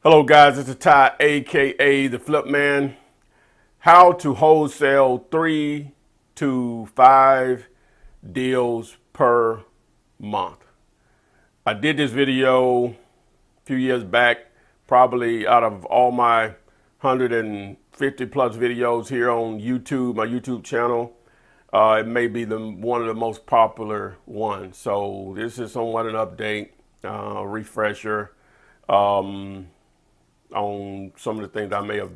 Hello guys, it's Ty, aka the Flip Man. How to wholesale 3 to 5 deals per month. I did this video a few years back, probably out of all my 150 plus videos here on YouTube, my YouTube channel. It may be one of the most popular ones. So this is somewhat an update, refresher. On some of the things I may have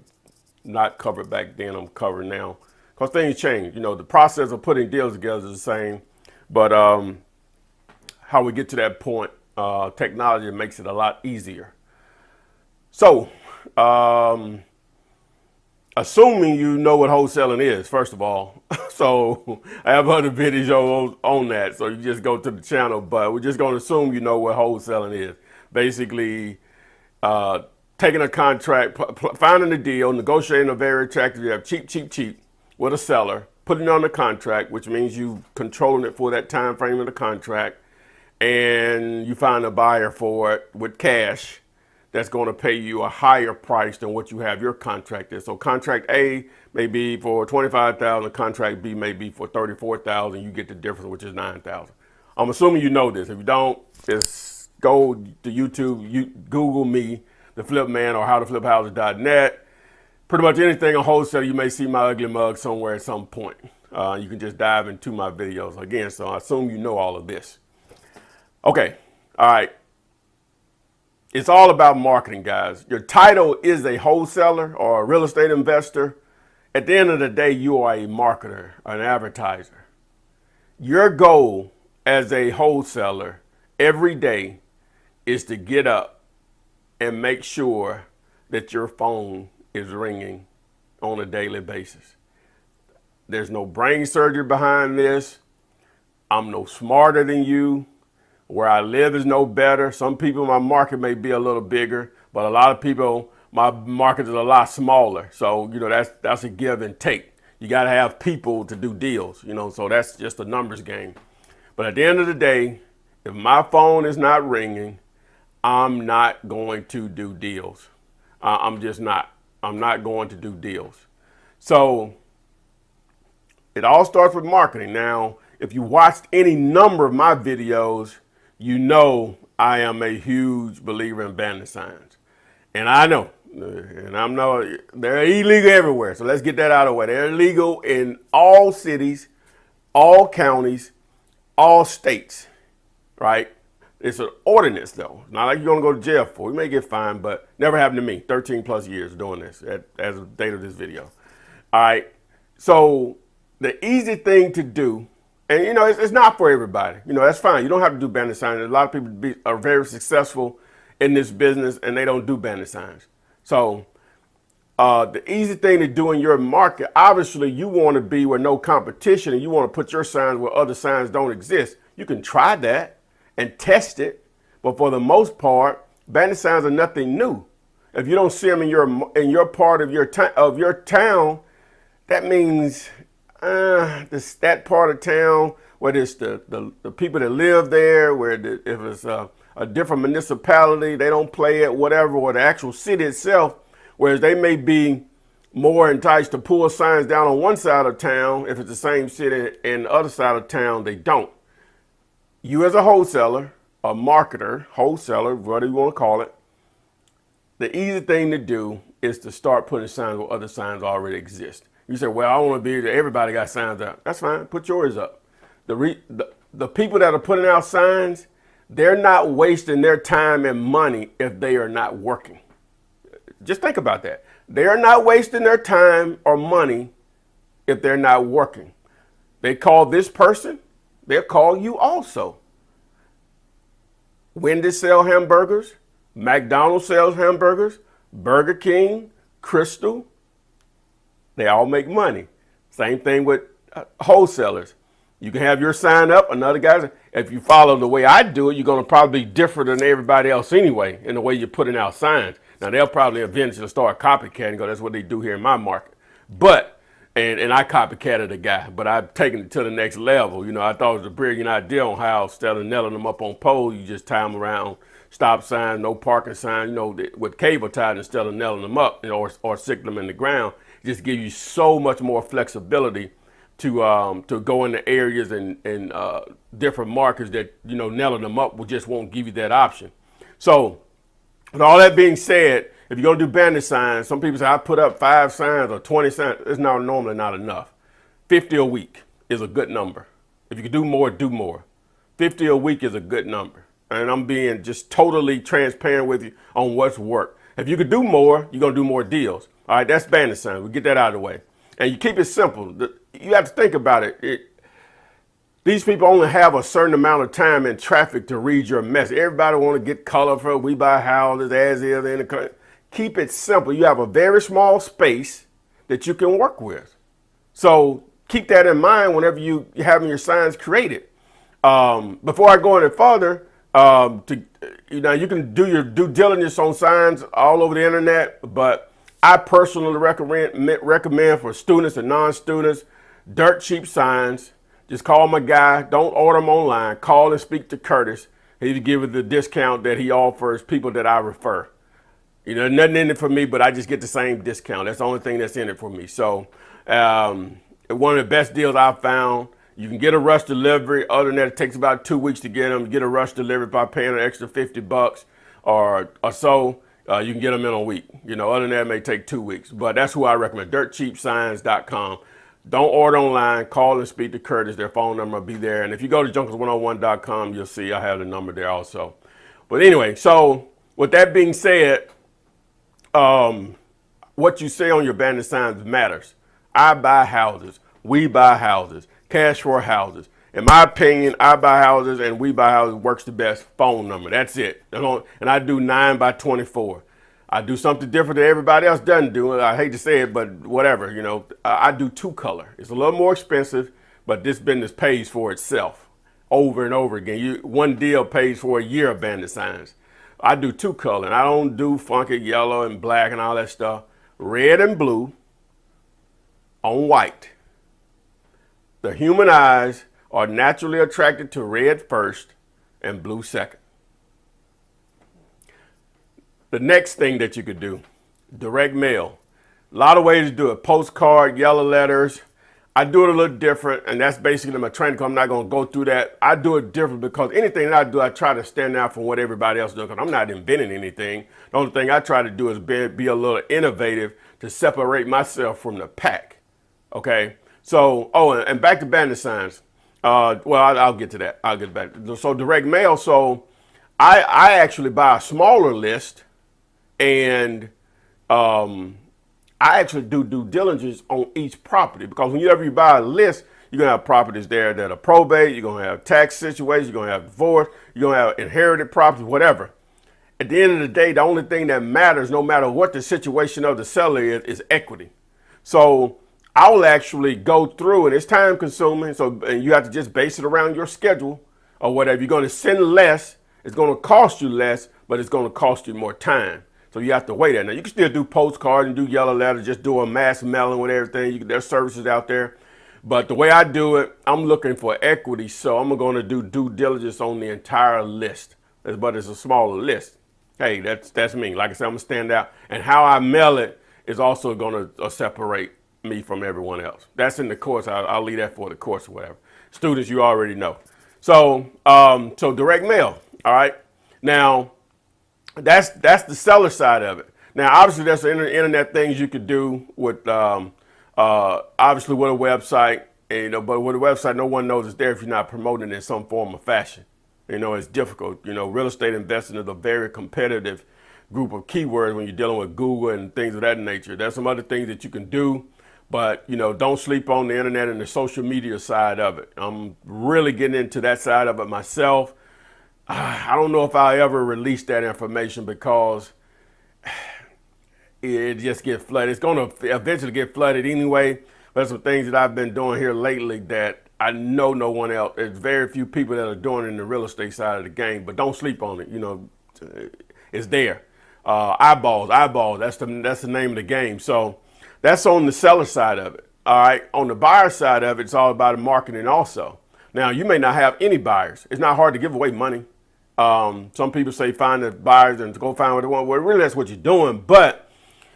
not covered back then, I'm covering now. Because things change. You know, the process of putting deals together is the same. But how we get to that point, technology makes it a lot easier. So, assuming you know what wholesaling is, first of all. So, I have other videos on that. So, you just go to the channel. But we're just going to assume you know what wholesaling is. Basically, taking a contract, finding a deal, negotiating a very attractive, you have cheap with a seller, putting it on the contract, which means you controlling it for that time frame of the contract, and you find a buyer for it with cash that's going to pay you a higher price than what you have your contract is. So contract A may be for $25,000, contract B may be for $34,000. You get the difference, which is $9,000. I'm assuming you know this. If you don't, just go to YouTube, Google me, the Flip Man, or howtofliphouses.net. Pretty much anything on wholesale, you may see my ugly mug somewhere at some point. You can just dive into my videos again. So I assume you know all of this. Okay, all right. It's all about marketing, guys. Your title is a wholesaler or a real estate investor. At the end of the day, you are a marketer, an advertiser. Your goal as a wholesaler every day is to get up and make sure that your phone is ringing on a daily basis. There's no brain surgery behind this. I'm no smarter than you. Where I live is no better. Some people, my market may be a little bigger, but a lot of people, my market is a lot smaller. So, you know, that's a give and take. You got to have people to do deals, you know, so that's just a numbers game. But at the end of the day, if my phone is not ringing, I'm not going to do deals. I'm just not. I'm not going to do deals. So it all starts with marketing. Now, if you watched any number of my videos, you know I am a huge believer in banner signs. And I know, they're illegal everywhere. So let's get that out of the way. They're illegal in all cities, all counties, all states, right? It's an ordinance, though. It's not like you're going to go to jail for it. You may get fined, but never happened to me. 13 plus years doing this as of the date of this video. All right. So the easy thing to do, and, you know, it's not for everybody. You know, that's fine. You don't have to do banner signs. A lot of people are very successful in this business, and they don't do banner signs. So the easy thing to do in your market, obviously, you want to be where no competition, and you want to put your signs where other signs don't exist. You can try that and test it, but for the most part, banner signs are nothing new. If you don't see them in your part of your town, that means that part of town, whether it's the people that live there, if it's a different municipality, they don't play it, whatever, or the actual city itself, whereas they may be more enticed to pull signs down on one side of town if it's the same city, and the other side of town they don't. You as a wholesaler, a marketer, wholesaler, whatever you want to call it, the easy thing to do is to start putting signs where other signs already exist. You say, well, I want to be there. Everybody got signs up. That's fine. Put yours up. The people that are putting out signs, they're not wasting their time and money if they are not working. Just think about that. They are not wasting their time or money if they're not working. They call this person, they'll call you also. Wendy's sells hamburgers, McDonald's sells hamburgers, Burger King, Crystal, they all make money. Same thing with wholesalers. You can have your sign up, another guy's. If you follow the way I do it, you're going to probably be different than everybody else anyway in the way you're putting out signs. Now, they'll probably eventually start copycatting because that's what they do here in my market. But, and I copycatted a guy, but I've taken it to the next level. You know, I thought it was a brilliant idea on how instead of nailing them up on poles, you just tie them around stop signs, no parking signs, with cable tied instead of nailing them up, or sticking them in the ground. It just gives you so much more flexibility to go into areas and different markets that, nailing them up just won't give you that option. So with all that being said, if you're going to do bandit signs, some people say I put up 5 signs or 20 signs. It's normally not enough. 50 a week is a good number. If you can do more, do more. 50 a week is a good number. And I'm being just totally transparent with you on what's worked. If you could do more, you're going to do more deals. All right, that's bandit signs. We get that out of the way. And you keep it simple. You have to think about it. These people only have a certain amount of time in traffic to read your message. Everybody want to get colorful. We buy houses as is in the country. Keep it simple. You have a very small space that you can work with. So keep that in mind whenever you're having your signs created. Before I go any further, you can do your due diligence on signs all over the internet, but I personally recommend for students and non-students, dirt cheap signs. Just call my guy. Don't order them online. Call and speak to Curtis. He'll give you the discount that he offers people that I refer. Nothing in it for me, but I just get the same discount. That's the only thing that's in it for me. So one of the best deals I've found. You can get a rush delivery. Other than that, it takes about 2 weeks to get them. You get a rush delivery by paying an extra $50 or so. You can get them in a week. Other than that, it may take 2 weeks. But that's who I recommend, dirtcheapsigns.com. Don't order online. Call and speak to Curtis. Their phone number will be there. And if you go to junkers101.com, you'll see I have the number there also. But anyway, so with that being said, what you say on your bandit signs matters. I buy houses. We buy houses. Cash for houses. In my opinion, I buy houses and we buy houses works the best. Phone number. That's it. And I do 9 by 24. I do something different that everybody else doesn't do. I hate to say it, but whatever, I do 2 color. It's a little more expensive, but this business pays for itself over and over again. One deal pays for a year of bandit signs. I do 2 color, and I don't do funky yellow and black and all that stuff. Red and blue on white. The human eyes are naturally attracted to red first and blue second. The next thing that you could do, direct mail. A lot of ways to do it. Postcard, yellow letters. I do it a little different, and that's basically my training. I'm not going to go through that. I do it different because anything that I do, I try to stand out from what everybody else does because I'm not inventing anything. The only thing I try to do is be a little innovative to separate myself from the pack. Okay? So, and back to bandit signs. I'll get to that. I'll get back. So direct mail. So I actually buy a smaller list. And I actually do due diligence on each property because whenever you buy a list, you're going to have properties there that are probate, you're going to have tax situations, you're going to have divorce, you're going to have inherited properties, whatever. At the end of the day, the only thing that matters, no matter what the situation of the seller is equity. So I will actually go through, and it's time consuming, and you have to just base it around your schedule or whatever. You're going to send less, it's going to cost you less, but it's going to cost you more time. So you have to wait that. Now you can still do postcards and do yellow letters, just do a mass mailing with everything. There's services out there. But the way I do it, I'm looking for equity. So I'm going to do due diligence on the entire list. But it's a smaller list. Hey, that's me. Like I said, I'm going to stand out. And how I mail it is also going to separate me from everyone else. That's in the course. I'll leave that for the course or whatever. Students, you already know. So, so direct mail. All right. Now, that's the seller side of it. Now, obviously, there's the internet things you could do with, obviously, with a website. But with a website, no one knows it's there if you're not promoting it in some form or fashion. It's difficult. Real estate investing is a very competitive group of keywords when you're dealing with Google and things of that nature. There's some other things that you can do, but don't sleep on the internet and the social media side of it. I'm really getting into that side of it myself. I don't know if I'll ever release that information because it just gets flooded. It's going to eventually get flooded anyway. There's some things that I've been doing here lately that I know no one else. There's very few people that are doing it in the real estate side of the game, but don't sleep on it. It's there. Eyeballs. That's the name of the game. So that's on the seller side of it. All right. On the buyer side of it, it's all about marketing also. Now, you may not have any buyers. It's not hard to give away money. Some people say find the buyers and go find what they want. Well, really, that's what you're doing. But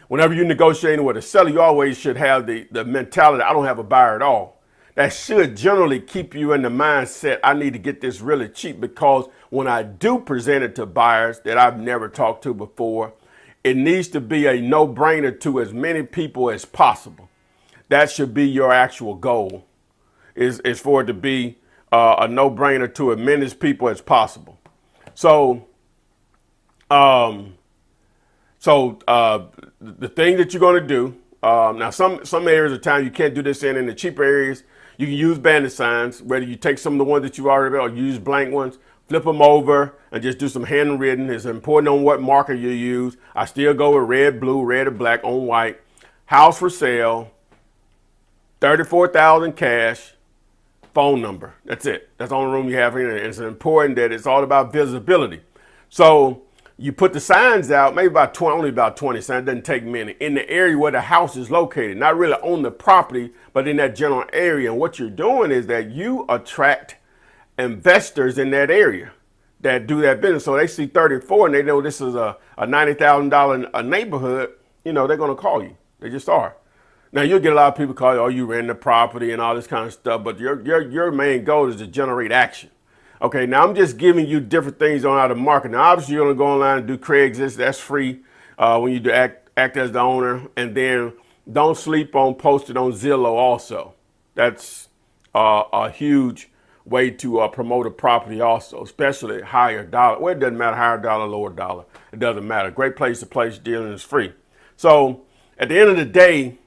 whenever you're negotiating with a seller, you always should have the mentality, I don't have a buyer at all. That should generally keep you in the mindset, I need to get this really cheap, because when I do present it to buyers that I've never talked to before, it needs to be a no-brainer to as many people as possible. That should be your actual goal, is for it to be a no-brainer to as many people as possible. So, the thing that you're going to do, now some areas of town you can't do this in the cheaper areas. You can use bandit signs, whether you take some of the ones that you already have or use blank ones, flip them over and just do some handwritten. It's important on what marker you use. I still go with red, blue, red or black on white. House for sale, 34,000 cash, phone number. That's it. That's the only room you have here. And it's important that it's all about visibility. So you put the signs out, maybe about 20, only about 20 signs, doesn't take many, in the area where the house is located, not really on the property, but in that general area. And what you're doing is that you attract investors in that area that do that business. So they see 34 and they know this is a $90,000 neighborhood, they're going to call you. They just are. Now you'll get a lot of people call you, oh, you rent the property and all this kind of stuff, but your main goal is to generate action. Okay, now I'm just giving you different things on how to market. Now, obviously, you're going to go online and do Craigslist. That's free when you do act as the owner. And then don't sleep on posted on Zillow also. That's a huge way to promote a property also, especially higher dollar. Well, it doesn't matter, higher dollar, lower dollar. It doesn't matter. Great place to place dealing is free. So at the end of the day,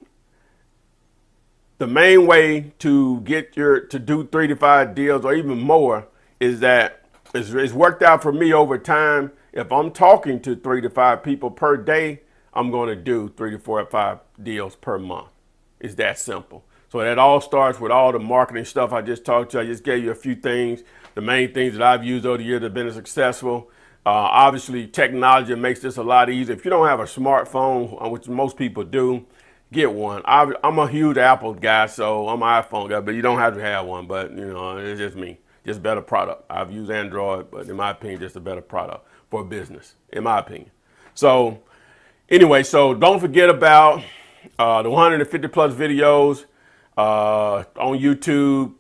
the main way to do 3 to 5 deals or even more is that it's worked out for me over time. If I'm talking to 3 to 5 people per day, I'm going to do 3 to 4 or 5 deals per month. It's that simple. So that all starts with all the marketing stuff I just talked to. I just gave you a few things, the main things that I've used over the years that have been successful. Obviously, technology makes this a lot easier. If you don't have a smartphone, which most people do, get one. I'm a huge Apple guy, so I'm an iPhone guy, but you don't have to have one. But, it's just me. Just better product. I've used Android, but in my opinion, just a better product for a business, in my opinion. So anyway, so don't forget about the 150 plus videos on YouTube,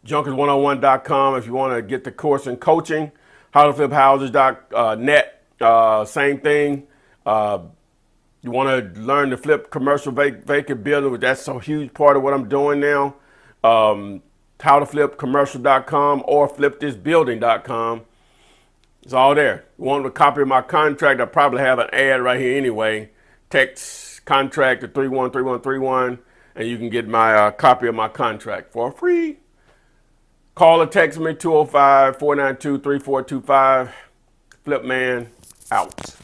junkers101.com if you want to get the course in coaching, howtofliphouses.net, same thing. You want to learn to flip commercial vacant building, which that's a huge part of what I'm doing now. Howtoflipcommercial.com or flipthisbuilding.com. It's all there. You want a copy of my contract? I probably have an ad right here anyway. Text contract to 313131 and you can get my copy of my contract for free. Call or text me 205-492-3425. Flip Man out.